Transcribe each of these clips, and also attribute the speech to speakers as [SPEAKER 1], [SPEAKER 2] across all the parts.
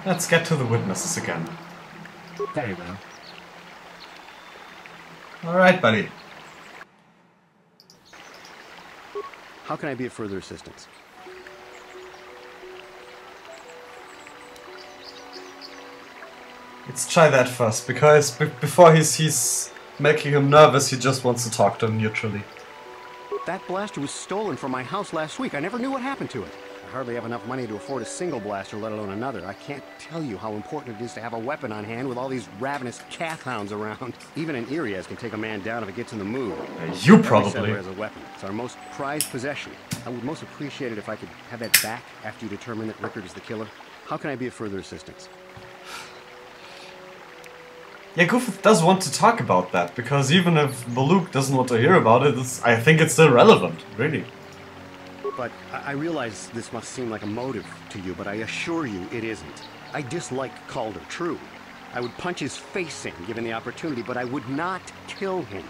[SPEAKER 1] Let's get to the witnesses again.
[SPEAKER 2] Very well.
[SPEAKER 1] Alright, buddy.
[SPEAKER 3] How can I be of further assistance?
[SPEAKER 1] Let's try that first, because before he's making him nervous, he just wants to talk to him neutrally.
[SPEAKER 3] That blaster was stolen from my house last week. I never knew what happened to it. I hardly have enough money to afford a single blaster, let alone another. I can't tell you how important it is to have a weapon on hand with all these ravenous calf hounds around. Even an Irias can take a man down if it gets in the mood.
[SPEAKER 1] You
[SPEAKER 3] Every
[SPEAKER 1] probably.
[SPEAKER 3] settler has a weapon. It's our most prized possession. I would most appreciate it if I could have that back after you determine that Rickard is the killer. How can I be of further assistance?
[SPEAKER 1] Yeah, Goofuth does want to talk about that, because even if Baluk doesn't want to hear about it, I think it's still relevant, really.
[SPEAKER 3] But I realize this must seem like a motive to you, but I assure you it isn't. I dislike Calder, true. I would punch his face in, given the opportunity, but I would not kill him.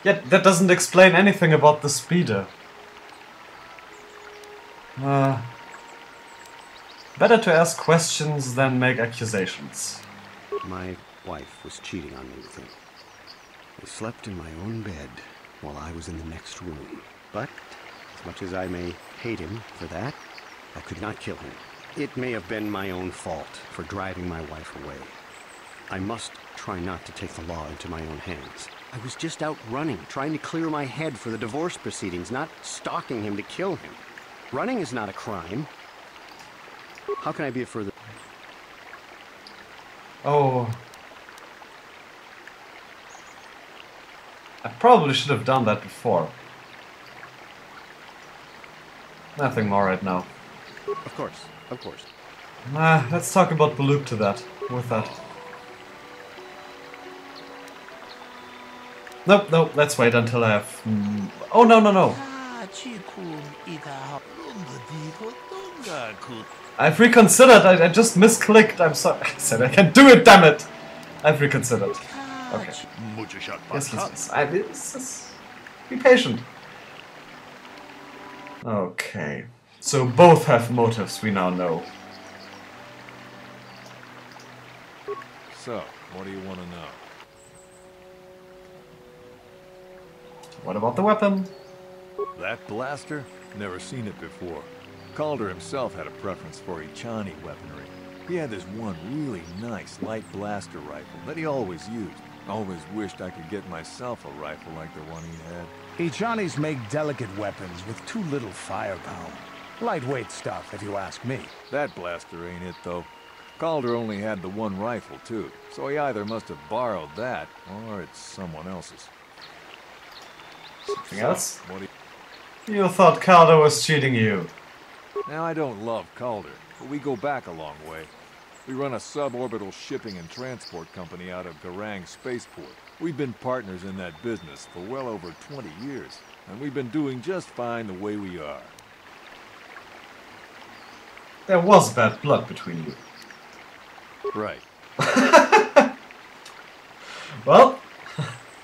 [SPEAKER 1] Yet that doesn't explain anything about the speeder. Better to ask questions than make accusations.
[SPEAKER 3] My wife was cheating on me with him. I slept in my own bed while I was in the next room. But, as much as I may hate him for that, I could not kill him. It may have been my own fault for driving my wife away. I must try not to take the law into my own hands. I was just out running, trying to clear my head for the divorce proceedings, not stalking him to kill him. Running is not a crime. How can I be of further...
[SPEAKER 1] Oh. I probably should have done that before. Nothing more right now.
[SPEAKER 3] Of course, of course.
[SPEAKER 1] Let's talk about Baluk to that. With that. Nope, nope, let's wait until I have... Oh, no, no, no. I've reconsidered. I just misclicked. I'm sorry. I said I can do it, damn it! I've reconsidered. Okay. Yes, yes, yes. Be patient. Okay. So both have motives, we now know.
[SPEAKER 4] So, what do you want to know?
[SPEAKER 1] What about the weapon?
[SPEAKER 4] That blaster? Never seen it before. Calder himself had a preference for Ichani weaponry. He had this one really nice light blaster rifle that he always used. Always wished I could get myself a rifle like the one he had.
[SPEAKER 2] Ichanis make delicate weapons with too little firepower. Lightweight stuff, if you ask me.
[SPEAKER 4] That blaster ain't it, though. Calder only had the one rifle, too, so he either must have borrowed that, or it's someone else's.
[SPEAKER 1] Something else?
[SPEAKER 4] What do
[SPEAKER 1] You thought Calder was cheating you.
[SPEAKER 4] Now, I don't love Calder, but we go back a long way. We run a suborbital shipping and transport company out of Garang Spaceport. We've been partners in that business for well over 20 years, and we've been doing just fine the way we are.
[SPEAKER 1] There was bad blood between you.
[SPEAKER 4] Right.
[SPEAKER 1] Well,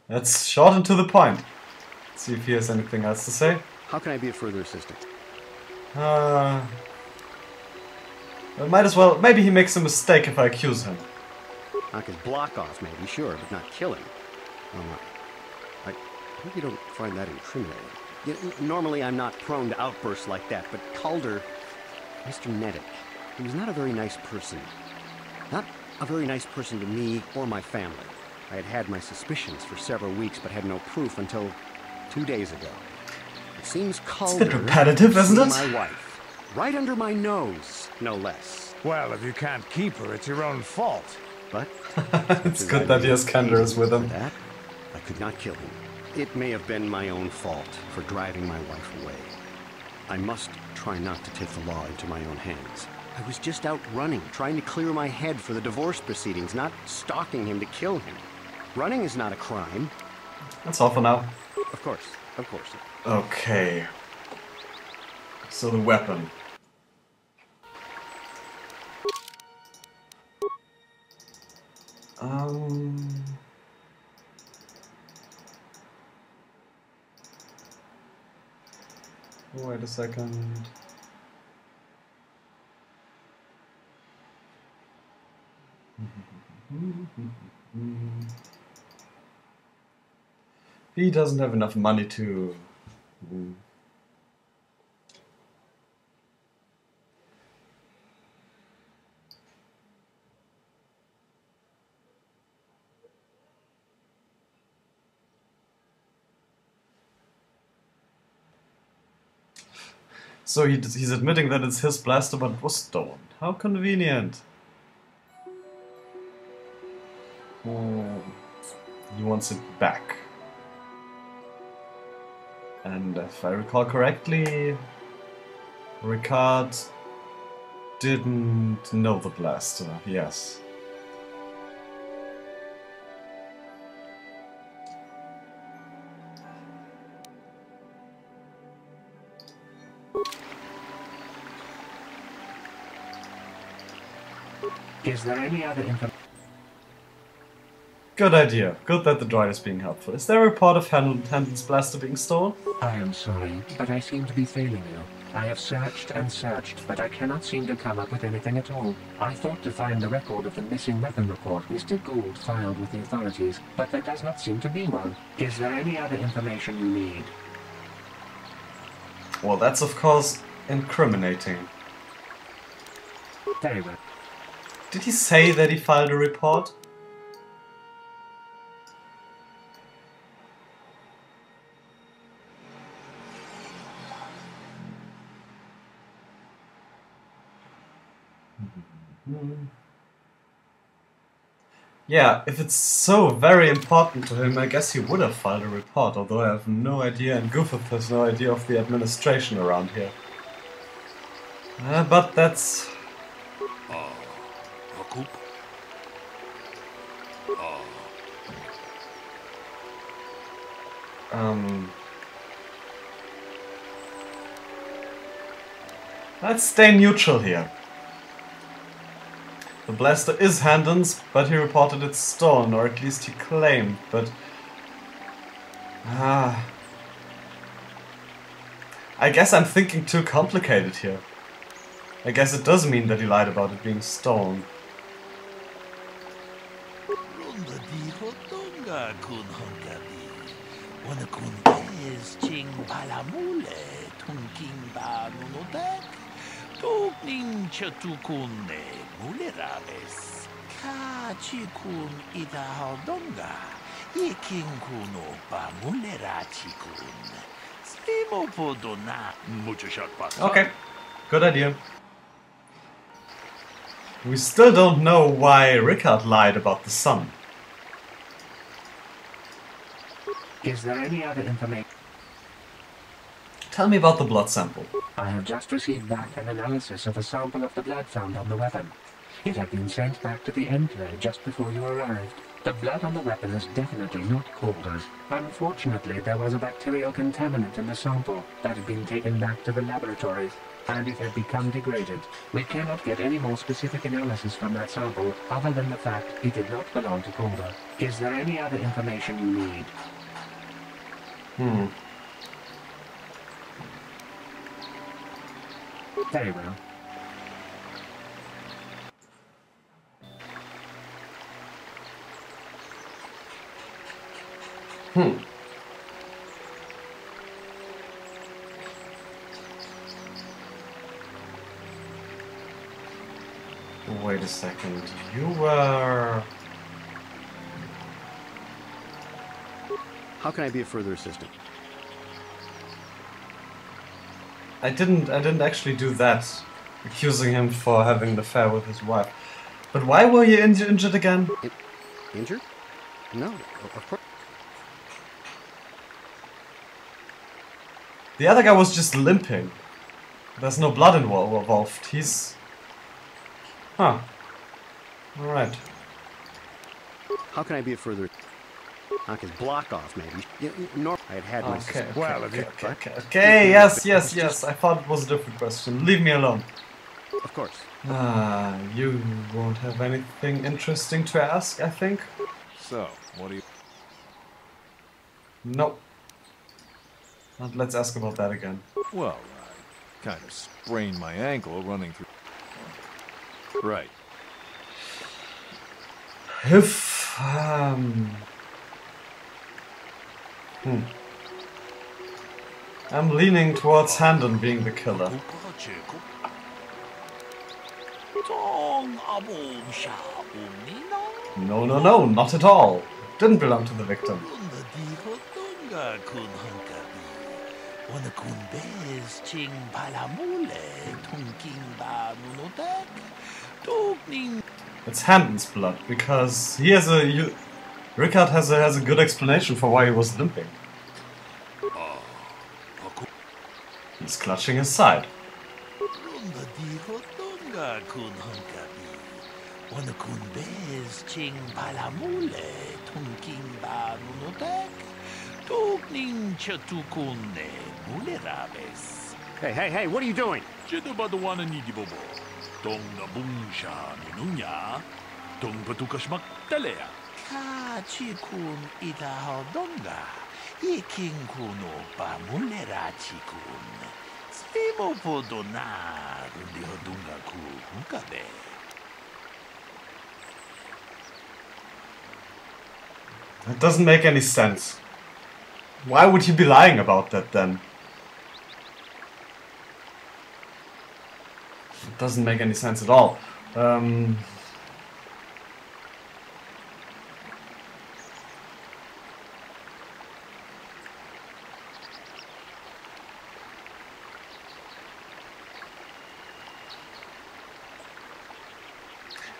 [SPEAKER 1] let's shorten to the point. Let's see if he has anything else to say.
[SPEAKER 3] How can I be of further assistance?
[SPEAKER 1] Well, might as well. Maybe he makes a mistake if I accuse him.
[SPEAKER 3] Knock his block off, maybe, sure, but not kill him. I hope you don't find that incriminating. Normally, I'm not prone to outbursts like that, but Calder, Mr. Neddick, he was not a very nice person. Not a very nice person to me or my family. I had had my suspicions for several weeks, but had no proof until 2 days ago. It seems Calder...
[SPEAKER 1] It's a bit repetitive, isn't it?
[SPEAKER 3] My wife. Right under my nose, no less.
[SPEAKER 2] Well, if you can't keep her, it's your own fault.
[SPEAKER 3] But...
[SPEAKER 1] It's good that he has Candace with him.
[SPEAKER 3] That, I could not kill him. It may have been my own fault for driving my wife away. I must try not to take the law into my own hands. I was just out running, trying to clear my head for the divorce proceedings, not stalking him to kill him. Running is not a crime.
[SPEAKER 1] That's all for now.
[SPEAKER 3] Of course, of course.
[SPEAKER 1] Okay. So the weapon. Wait a second. He doesn't have enough money to... So he's admitting that it's his blaster, but it was stolen. How convenient. He wants it back. And if I recall correctly, Ricard didn't know the blaster. Yes.
[SPEAKER 5] Is there any other information?
[SPEAKER 1] Good idea. Good that the droid is being helpful. Is there a report of Hendon's blaster being stolen?
[SPEAKER 5] I am sorry, but I seem to be failing you. I have searched and searched, but I cannot seem to come up with anything at all. I thought to find the record of the missing weapon report Mr. Gould filed with the authorities, but there does not seem to be one. Is there any other information you need?
[SPEAKER 1] Well, that's of course incriminating.
[SPEAKER 5] Very well.
[SPEAKER 1] Did he say that he filed a report? Yeah, if it's so very important to him, I guess he would have filed a report, although I have no idea, and Goofuth has no idea of the administration around here. But that's... Let's stay neutral here. The blaster is Hendon's, but he reported it stolen, or at least he claimed, but... I guess I'm thinking too complicated here. I guess it does mean that he lied about it being stolen. Okay, good idea. We still don't know why Ricard lied about the sun.
[SPEAKER 5] Is there any other information?
[SPEAKER 1] Tell me about the blood sample.
[SPEAKER 5] I have just received back an analysis of a sample of the blood found on the weapon. It had been sent back to the Enclave just before you arrived. The blood on the weapon is definitely not KotOR's. Unfortunately, there was a bacterial contaminant in the sample that had been taken back to the laboratories, and it had become degraded. We cannot get any more specific analysis from that sample other than the fact it did not belong to KotOR. Is there any other information you need? Very well.
[SPEAKER 1] Wait a second. You were...
[SPEAKER 3] How can I be of further assistance?
[SPEAKER 1] I didn't actually do that, accusing him for having an affair with his wife. But why were you injured again?
[SPEAKER 3] Injured? No, of course.
[SPEAKER 1] The other guy was just limping. There's no blood involved. He's... Huh. Alright.
[SPEAKER 3] How can I be of further... I can block off, maybe. I had my...
[SPEAKER 1] Okay, yes. I thought it was a different question. Leave me alone.
[SPEAKER 3] Of course.
[SPEAKER 1] You won't have anything interesting to ask, I think?
[SPEAKER 4] So, what do you...
[SPEAKER 1] Nope. Let's ask about that again.
[SPEAKER 4] Well, I kind of sprained my ankle running through... Right.
[SPEAKER 1] If I'm leaning towards Handon being the killer. No, no, no, not at all. Didn't belong to the victim. It's Handon's blood, because he has Rickard has a good explanation for why he was limping. He's clutching his side.
[SPEAKER 2] Hey, what are you doing?
[SPEAKER 1] That doesn't make any sense. Why would he be lying about that then? It doesn't make any sense at all.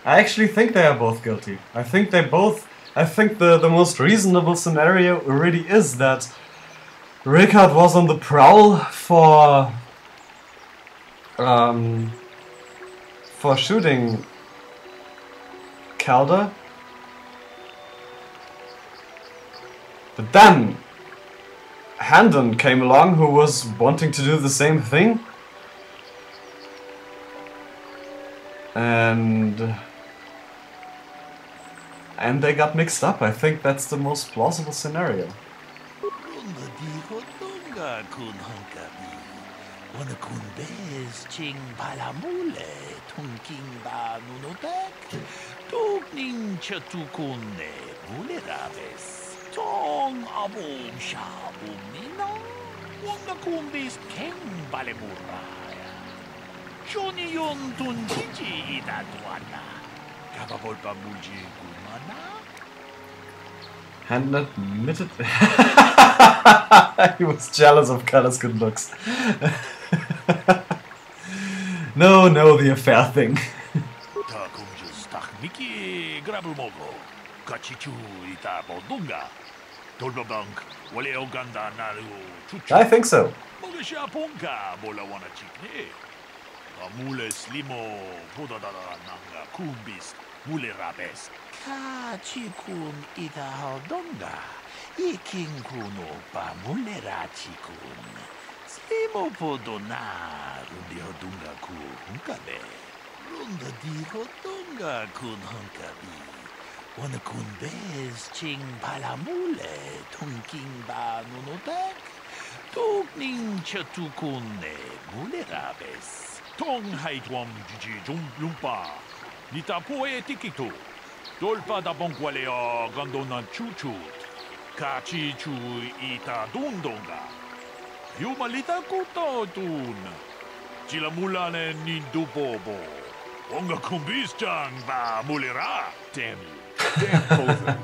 [SPEAKER 1] I actually think they are both guilty. I think the most reasonable scenario really is that Rickard was on the prowl for shooting Calder. But then Handon came along, who was wanting to do the same thing. And they got mixed up. I think that's the most plausible scenario. Handon admitted he was jealous of Calder's good looks. No, the affair thing. I think so.
[SPEAKER 4] Damn you. Damn both of you.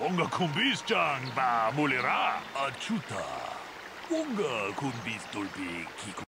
[SPEAKER 4] Wonga kumbis jang ba mulera achuta. Wonga kumbis dolbi kiku.